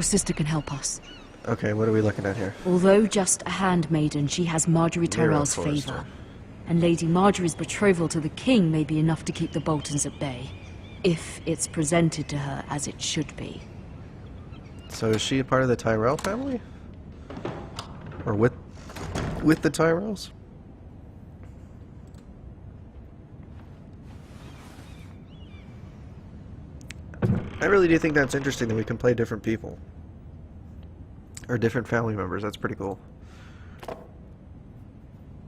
sister can help us. Okay, what are we looking at here? Although just a handmaiden, she has Marjorie Tyrell's favor. And Lady Marjorie's betrothal to the king may be enough to keep the Boltons at bay. If it's presented to her as it should be. So is she a part of the Tyrell family? Or with the Tyrells? I really do think that's interesting that we can play different people. Or different family members, that's pretty cool.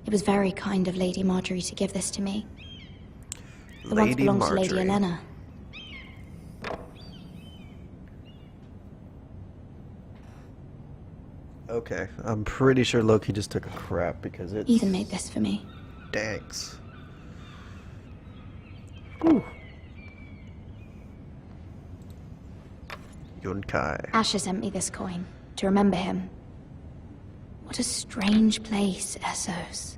It was very kind of Lady Marjorie to give this to me. The once belonged to Lady Elena. Okay, I'm pretty sure Loki just took a crap because it... Ethan made this for me. Thanks. Whew. Yunkai. Asher sent me this coin to remember him. What a strange place, Essos.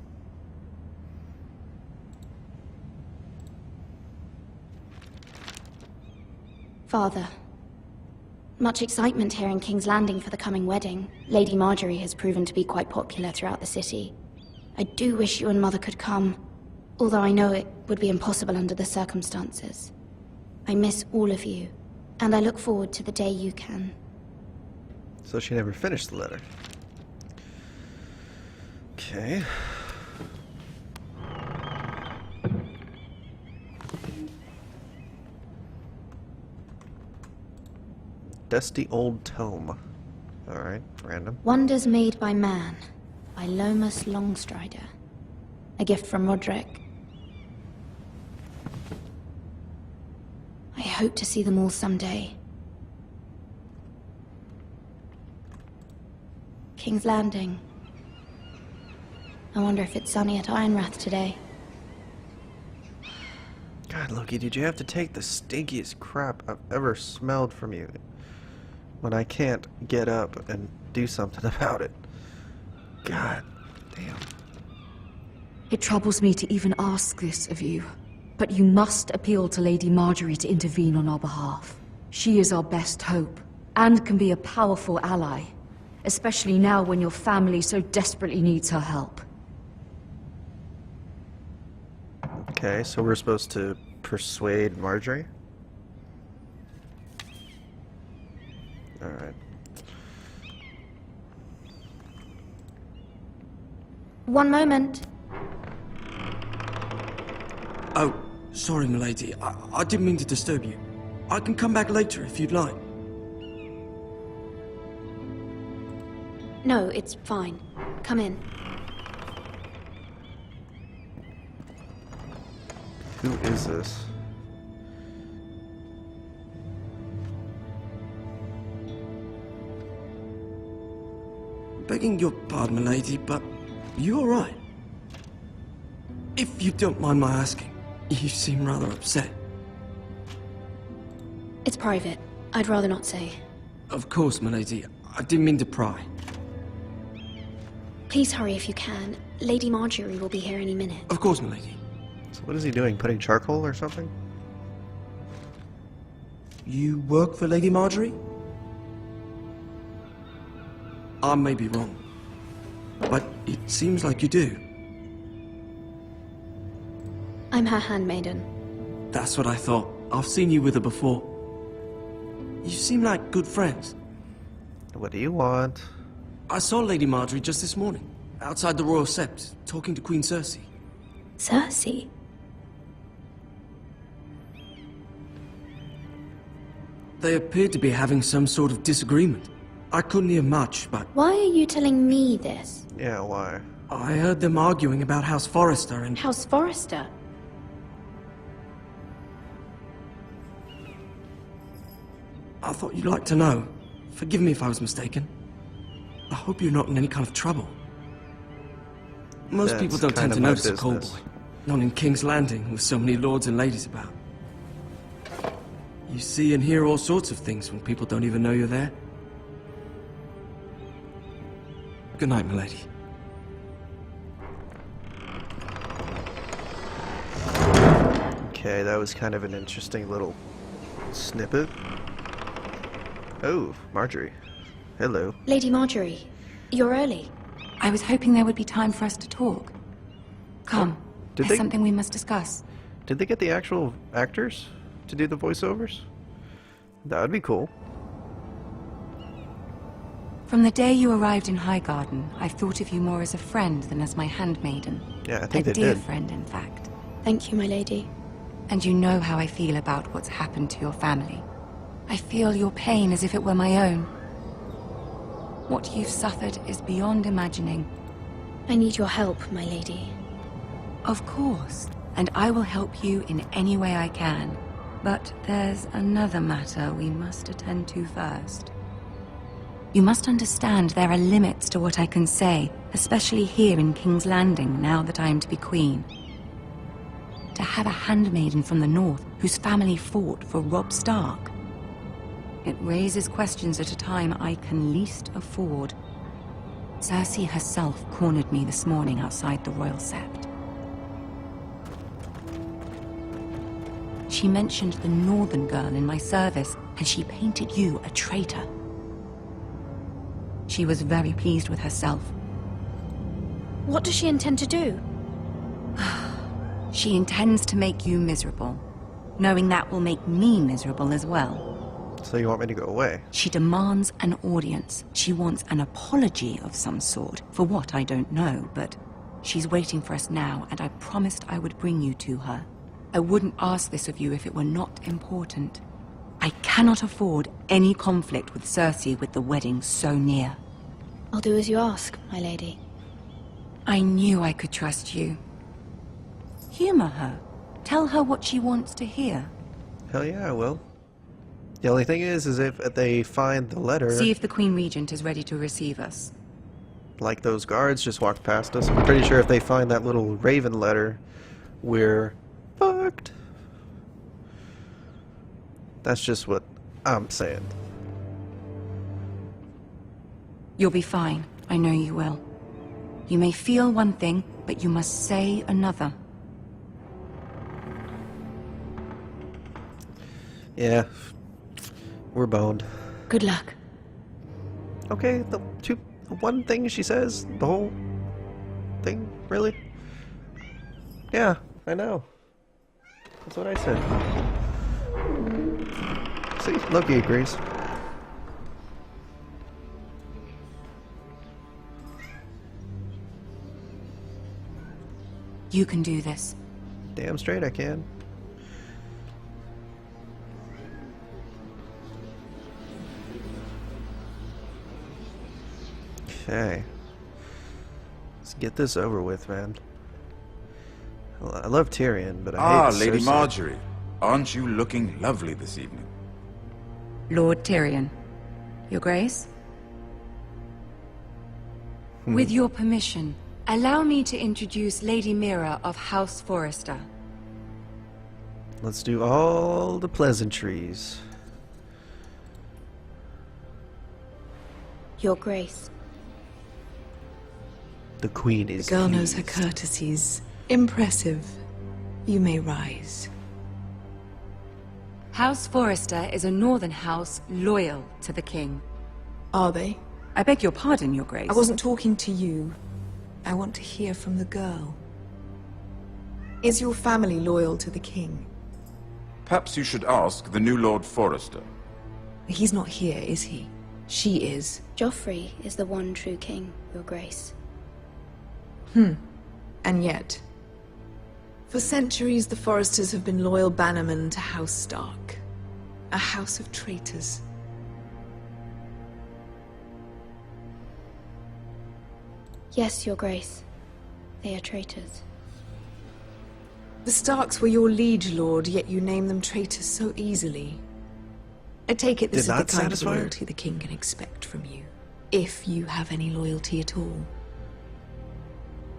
Father, much excitement here in King's Landing for the coming wedding. Lady Marjorie has proven to be quite popular throughout the city. I do wish you and Mother could come, although I know it would be impossible under the circumstances. I miss all of you, and I look forward to the day you can. So she never finished the letter. Okay. Dusty old tome. Alright, random. Wonders Made by Man, by Lomas Longstrider. A gift from Roderick. I hope to see them all someday. King's Landing. I wonder if it's sunny at Ironrath today. God, Loki, did you have to take the stinkiest crap I've ever smelled from you when I can't get up and do something about it? God damn. It troubles me to even ask this of you, but you must appeal to Lady Marjorie to intervene on our behalf. She is our best hope, and can be a powerful ally, especially now when your family so desperately needs her help. Okay, so we're supposed to persuade Marjorie? Alright. One moment. Oh, sorry, milady. I didn't mean to disturb you. I can come back later if you'd like. No, it's fine. Come in. Who is this? Begging your pardon, milady, but you all right? If you don't mind my asking, you seem rather upset. It's private. I'd rather not say. Of course, milady. I didn't mean to pry. Please hurry if you can. Lady Marjorie will be here any minute. Of course, milady. So what is he doing? Putting charcoal or something? You work for Lady Marjorie? I may be wrong, but it seems like you do. I'm her handmaiden. That's what I thought. I've seen you with her before. You seem like good friends. What do you want? I saw Lady Marjorie just this morning, outside the Royal Sept, talking to Queen Cersei. Cersei? They appeared to be having some sort of disagreement. I couldn't hear much, but Why are you telling me this? Yeah, why? I heard them arguing about House Forrester and... House Forrester? I thought you'd like to know. Forgive me if I was mistaken. I hope you're not in any kind of trouble. Most people don't tend to notice a call boy. Not in King's Landing, with so many lords and ladies about. You see and hear all sorts of things when people don't even know you're there. Good night, milady. Okay, that was kind of an interesting little snippet. Oh, Marjorie. Hello. Lady Marjorie, you're early. I was hoping there would be time for us to talk. Come, Did there's they- something we must discuss. Did they get the actual actors to do the voiceovers? That would be cool. From the day you arrived in Highgarden, I've thought of you more as a friend than as my handmaiden. Yeah, I think a they dear did. friend, in fact. Thank you, my lady. And you know how I feel about what's happened to your family. I feel your pain as if it were my own. What you've suffered is beyond imagining. I need your help, my lady. Of course, and I will help you in any way I can. But there's another matter we must attend to first. You must understand there are limits to what I can say, especially here in King's Landing, now that I am to be queen. To have a handmaiden from the north whose family fought for Robb Stark. It raises questions at a time I can least afford. Cersei herself cornered me this morning outside the Royal Sept. She mentioned the northern girl in my service, and she painted you a traitor. She was very pleased with herself. What does she intend to do? She intends to make you miserable, knowing that will make me miserable as well. So you want me to go away? She demands an audience. She wants an apology of some sort, for what I don't know, but she's waiting for us now, and I promised I would bring you to her. I wouldn't ask this of you if it were not important. I cannot afford any conflict with Cersei with the wedding so near. I'll do as you ask, my lady. I knew I could trust you. Humor her. Tell her what she wants to hear. Hell yeah, I will. The only thing is if they find the letter, See if the Queen Regent is ready to receive us. like those guards just walked past us, I'm pretty sure if they find that little Raven letter, we're fucked. That's just what I'm saying. You'll be fine. I know you will. You may feel one thing, but you must say another. Yeah, we're boned. Good luck. Okay, the one thing she says, the whole thing, really? Yeah, I know. That's what I said. See, Loki agrees. You can do this. Damn straight I can. Okay. Let's get this over with, man. Well, I love Tyrion, but I hate Lady Cersei. Marjorie. Aren't you looking lovely this evening? Lord Tyrion. Your Grace? With your permission, allow me to introduce Lady Mira of House Forrester. Let's do all the pleasantries. Your Grace. The queen is The girl knows her pleased. courtesies. Impressive. You may rise. House Forrester is a northern house loyal to the king. Are they? I beg your pardon, Your Grace. I wasn't talking to you. I want to hear from the girl. Is your family loyal to the king? Perhaps you should ask the new Lord Forrester. He's not here, is he? She is. Joffrey is the one true king, Your Grace. And yet, for centuries the Forresters have been loyal bannermen to House Stark. A house of traitors. Yes, Your Grace. They are traitors. The Starks were your liege lord, yet you name them traitors so easily. I take it this Did is the not kind of satisfy her? loyalty the king can expect from you. If you have any loyalty at all.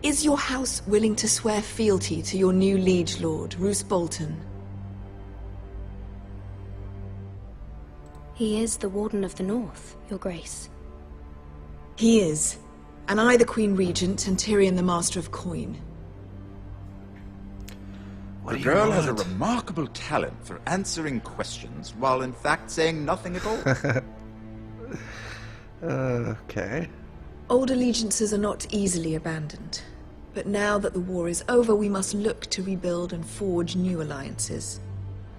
Is your house willing to swear fealty to your new liege lord, Roose Bolton? He is the Warden of the North, Your Grace. He is. And I the Queen Regent and Tyrion the Master of Coin. What The do you girl has a want? remarkable talent for answering questions while in fact saying nothing at all. Okay. Old allegiances are not easily abandoned. But now that the war is over, we must look to rebuild and forge new alliances.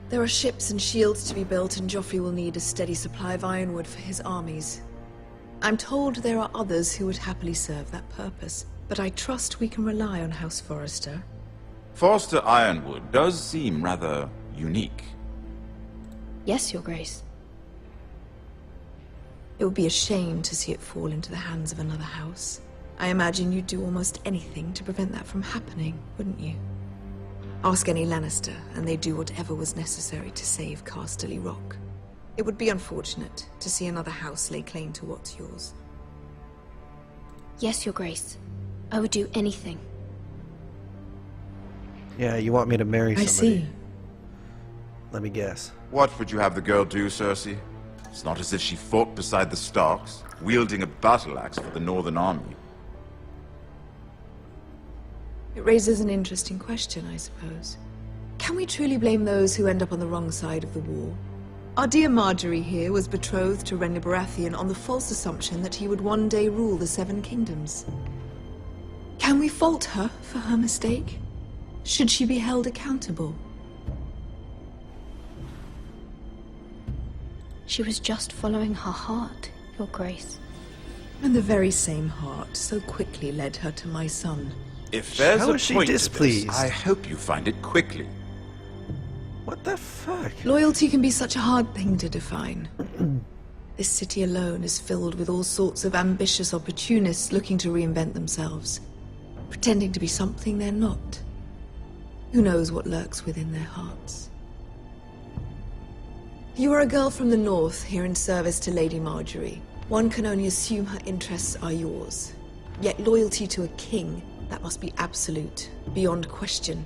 There are ships and shields to be built, and Joffrey will need a steady supply of ironwood for his armies. I'm told there are others who would happily serve that purpose, but I trust we can rely on House Forrester. Forster Ironwood does seem rather unique. Yes, Your Grace. It would be a shame to see it fall into the hands of another house. I imagine you'd do almost anything to prevent that from happening, wouldn't you? Ask any Lannister, and they'd do whatever was necessary to save Casterly Rock. It would be unfortunate to see another house lay claim to what's yours. Yes, Your Grace. I would do anything. Yeah, you want me to marry somebody. I see. Let me guess. What would you have the girl do, Cersei? It's not as if she fought beside the Starks, wielding a battle axe for the Northern Army. It raises an interesting question, I suppose. Can we truly blame those who end up on the wrong side of the war? Our dear Marjorie here was betrothed to Renly Baratheon on the false assumption that he would one day rule the Seven Kingdoms. Can we fault her for her mistake? Should she be held accountable? She was just following her heart, Your Grace. And the very same heart so quickly led her to my son. If there's How a is she point to displeased? this, I hope you find it quickly. What the fuck? Loyalty can be such a hard thing to define. This city alone is filled with all sorts of ambitious opportunists looking to reinvent themselves, pretending to be something they're not. Who knows what lurks within their hearts? You are a girl from the north, here in service to Lady Marjorie. One can only assume her interests are yours. Yet loyalty to a king, that must be absolute, beyond question.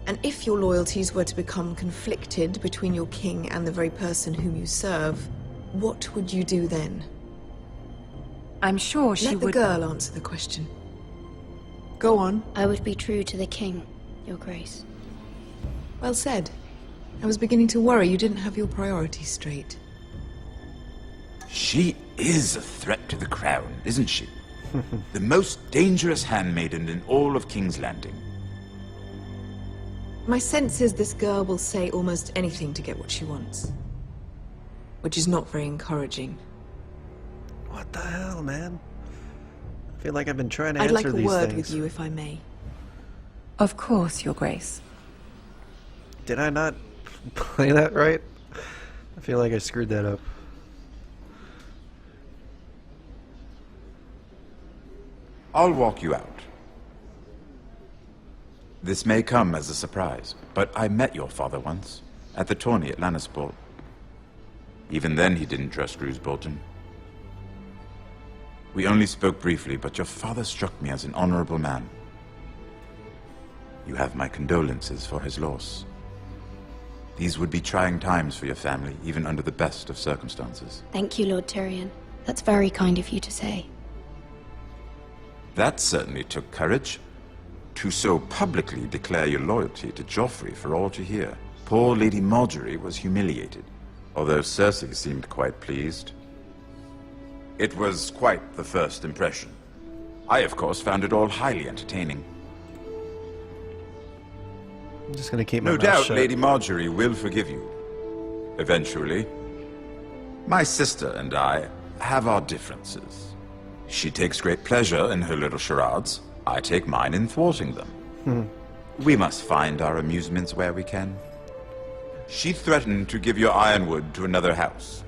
And if your loyalties were to become conflicted between your king and the very person whom you serve, what would you do then? I'm sure she Let the would... girl answer the question. Go on. I would be true to the king, Your Grace. Well said. I was beginning to worry you didn't have your priorities straight. She is a threat to the crown, isn't she? The most dangerous handmaiden in all of King's Landing. My sense is this girl will say almost anything to get what she wants. Which is not very encouraging. What the hell, man? I feel like I've been trying to I'd answer like a these word things. with you, if I may. Of course, Your Grace. Did I not play that right? I feel like I screwed that up. I'll walk you out. This may come as a surprise, but I met your father once, at the tourney at Lannisport. Even then he didn't trust Roose Bolton. We only spoke briefly, but your father struck me as an honorable man. You have my condolences for his loss. These would be trying times for your family, even under the best of circumstances. Thank you, Lord Tyrion. That's very kind of you to say. That certainly took courage. To so publicly declare your loyalty to Joffrey for all to hear. Poor Lady Marjorie was humiliated, although Cersei seemed quite pleased. It was quite the first impression. I, of course, found it all highly entertaining. I'm just gonna keep my No mouth doubt shut. Lady Marjorie will forgive you. Eventually. My sister and I have our differences. She takes great pleasure in her little charades. I take mine in thwarting them. We must find our amusements where we can. She threatened to give your ironwood to another house.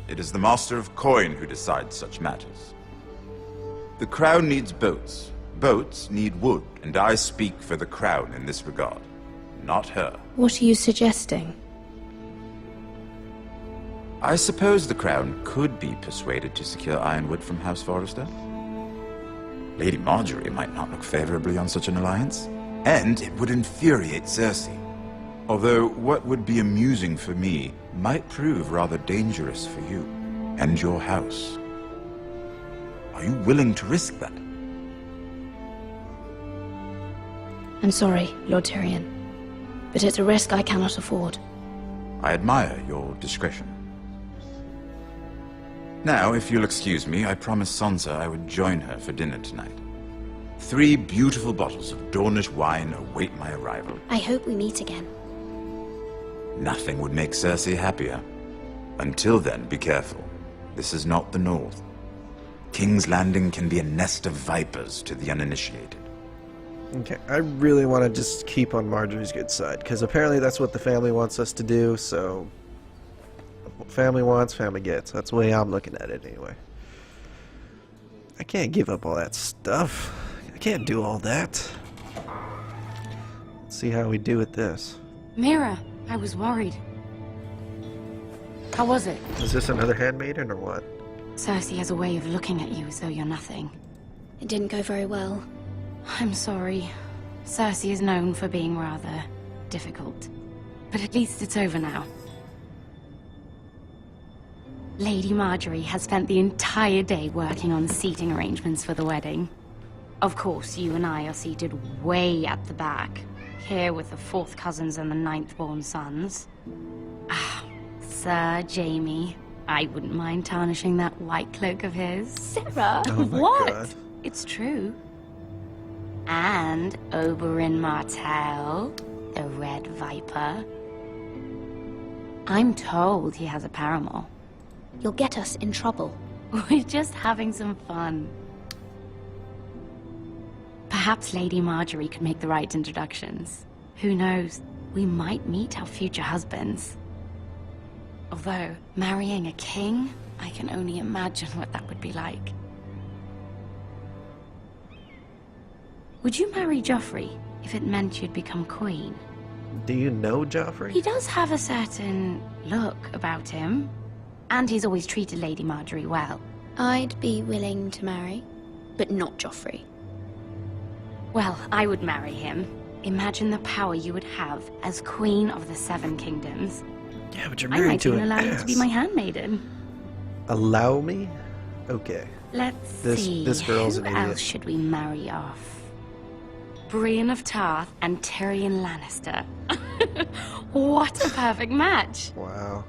It is the Master of Coin who decides such matters. The Crown needs boats. Boats need wood, and I speak for the Crown in this regard, not her. What are you suggesting? I suppose the Crown could be persuaded to secure ironwood from House Forrester. Lady Marjorie might not look favorably on such an alliance, and it would infuriate Cersei. Although what would be amusing for me might prove rather dangerous for you and your house. Are you willing to risk that? I'm sorry, Lord Tyrion, but it's a risk I cannot afford. I admire your discretion. Now, if you'll excuse me, I promised Sansa I would join her for dinner tonight. 3 beautiful bottles of Dornish wine await my arrival. I hope we meet again. Nothing would make Cersei happier. Until then, be careful. This is not the North. King's Landing can be a nest of vipers to the uninitiated. Okay, I really want to just keep on Marjorie's good side, because apparently that's what the family wants us to do, so... What family wants, family gets. That's the way I'm looking at it, anyway. I can't give up all that stuff. I can't do all that. Let's see how we do with this. Mira, I was worried. How was it? Is this another handmaiden, or what? Cersei has a way of looking at you as though you're nothing. It didn't go very well. I'm sorry. Cersei is known for being rather difficult. But at least it's over now. Lady Marjorie has spent the entire day working on seating arrangements for the wedding. Of course, you and I are seated way at the back, here with the 4th cousins and the 9th-born sons. Ah, Sir Jaime. I wouldn't mind tarnishing that white cloak of his. Sarah! Oh my What? God. It's true. And Oberyn Martell, the Red Viper. I'm told he has a paramour. You'll get us in trouble. We're just having some fun. Perhaps Lady Marjorie could make the right introductions. Who knows? We might meet our future husbands. Although, marrying a king, I can only imagine what that would be like. Would you marry Joffrey if it meant you'd become queen? Do you know Joffrey? He does have a certain look about him. And he's always treated Lady Marjorie well. I'd be willing to marry, but not Joffrey. Well, I would marry him. Imagine the power you would have as Queen of the 7 Kingdoms. Yeah, but you're I married might to even an allow you to be ass. my handmaiden. Allow me? Okay. Let's see. This girl's Who an idiot. else should we marry off? Brienne of Tarth and Tyrion Lannister. What a perfect match! Wow.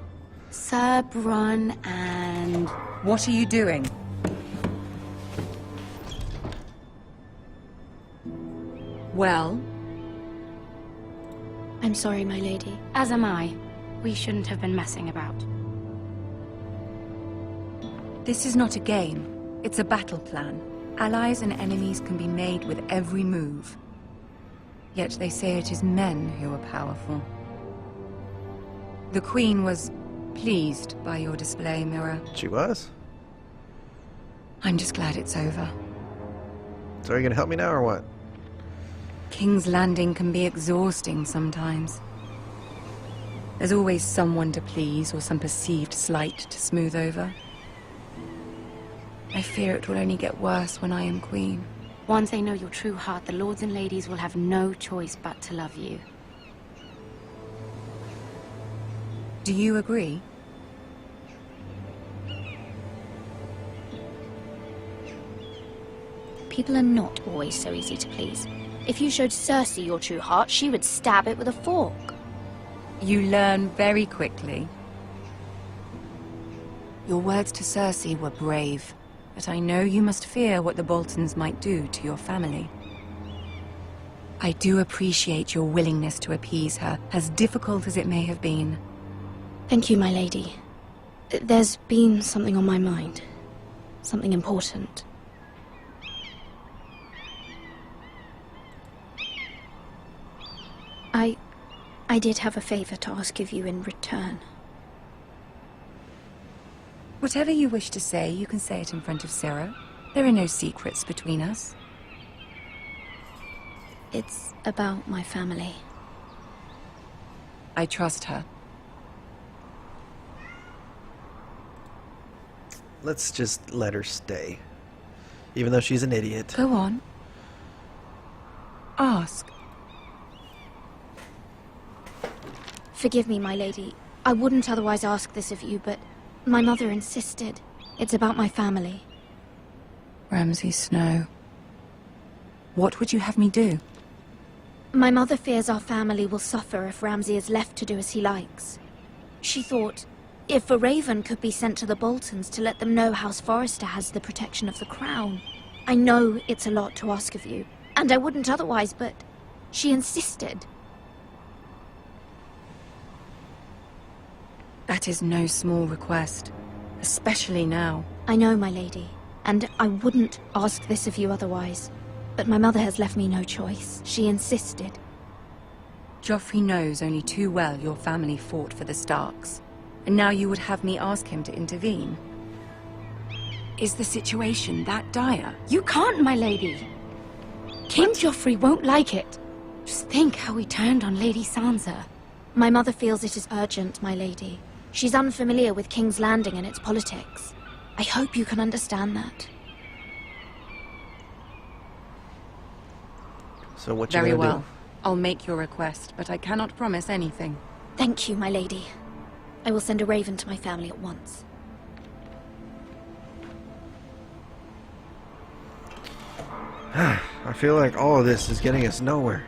Sir Bronn and... What are you doing? Well? I'm sorry, my lady. As am I. We shouldn't have been messing about. This is not a game. It's a battle plan. Allies and enemies can be made with every move. Yet they say it is men who are powerful. The Queen was pleased by your display, Mira. She was? I'm just glad it's over. So are you gonna help me now, or what? King's Landing can be exhausting sometimes. There's always someone to please or some perceived slight to smooth over. I fear it will only get worse when I am queen. Once they know your true heart, the lords and ladies will have no choice but to love you. Do you agree? People are not always so easy to please. If you showed Cersei your true heart, she would stab it with a fork. You learn very quickly. Your words to Cersei were brave, but I know you must fear what the Boltons might do to your family. I do appreciate your willingness to appease her, as difficult as it may have been. Thank you, my lady. There's been something on my mind. Something important. I did have a favor to ask of you in return. Whatever you wish to say, you can say it in front of Sarah. There are no secrets between us. It's about my family. I trust her. Let's just let her stay. Even though she's an idiot. Go on. Ask. Forgive me, my lady. I wouldn't otherwise ask this of you, but my mother insisted. It's about my family. Ramsay Snow. What would you have me do? My mother fears our family will suffer if Ramsay is left to do as he likes. She thought If a raven could be sent to the Boltons to let them know House Forrester has the protection of the crown. I know it's a lot to ask of you, and I wouldn't otherwise, but she insisted. That is no small request, especially now. I know, my lady, and I wouldn't ask this of you otherwise. But my mother has left me no choice. She insisted. Joffrey knows only too well your family fought for the Starks. And now you would have me ask him to intervene? Is the situation that dire? You can't, my lady. King Joffrey won't like it. Just think how he turned on Lady Sansa. My mother feels it is urgent, my lady. She's unfamiliar with King's Landing and its politics. I hope you can understand that. So what you Very gonna well. do? I'll make your request, but I cannot promise anything. Thank you, my lady. I will send a raven to my family at once. I feel like all of this is getting us nowhere.